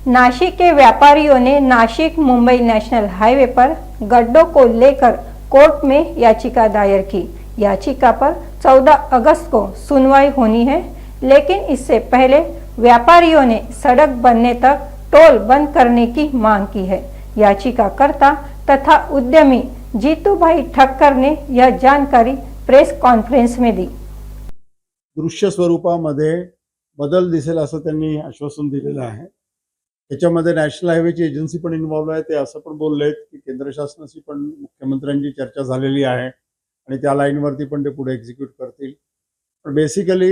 नासिक के व्यापारियों ने Nashik Mumbai national highway पर गड्ढों को लेकर कोर्ट में याचिका दायर की। याचिका पर 14 अगस्त को सुनवाई होनी है, लेकिन इससे पहले व्यापारियों ने सड़क बनने तक टोल बंद करने की मांग की है। याचिकाकर्ता तथा उद्यमी जीतूभाई ठक्कर ने यह जानकारी प्रेस कॉन्फ्रेन्स में दी। दृश्य स्वरूपामध्ये बदल दिसेल असं त्यांनी आश्वासन दिलेलं आहे। त्याच्यामध्ये नॅशनल हायवेची एजन्सी पण इन्व्हॉल्व आहे। ते असं पण बोललेत की केंद्र शासनाशी पण मुख्यमंत्र्यांची चर्चा झालेली आहे आणि त्या लाईनवरती पण ते पुढे एक्झिक्यूट करतील। पण बेसिकली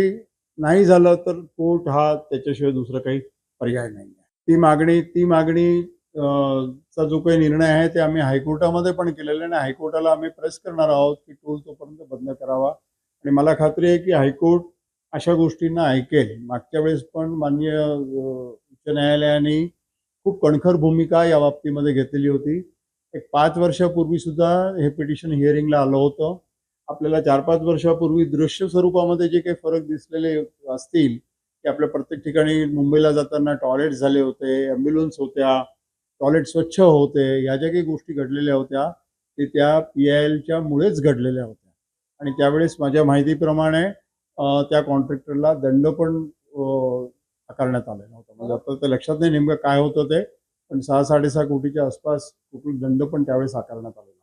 नाही झालं तर कोर्ट हा त्याच्याशिवाय दुसरा काही पर्याय नाही आहे। ती मागणी चा जो काही निर्णय आहे ते आम्ही हायकोर्टामध्ये पण केलेला आहे। हायकोर्टाला आम्ही प्रेस करणार आहोत की टोल तोपर्यंत बंद करावा आणि मला खात्री आहे की हायकोर्ट अशा गोष्टींना ऐकेल। मागच्या वेळेस पण माननीय उच्च न्यायालयाने खूप कणखर भूमिका या बाबतीमध्ये घेतलेली होती। एक 5 वर्षापूर्वी सुद्धा हे पिटिशन हिअरिंगला आलं होतं। आपल्याला 4-5 वर्षापूर्वी दृश्य स्वरूपामध्ये जे काही फरक दिसलेले असतील की आपल्या प्रत्येक ठिकाणी मुंबईला जाताना टॉयलेट झाले होते, ॲम्ब्युलन्स होत्या, टॉयलेट स्वच्छ होते, या ज्या काही गोष्टी घडलेल्या होत्या ते त्या PILच्या मुळेच घडलेल्या होत्या आणि त्यावेळेस माझ्या माहितीप्रमाणे त्या कॉन्ट्रॅक्टरला दंड पण आकारण्यात आलेला होता। म्हणजे आता ते लक्षात नाही नेमकं काय होतं ते, पण 6-6.5 कोटीच्या आसपास कुठून दंड पण त्यावेळेस आकारण्यात आलेला।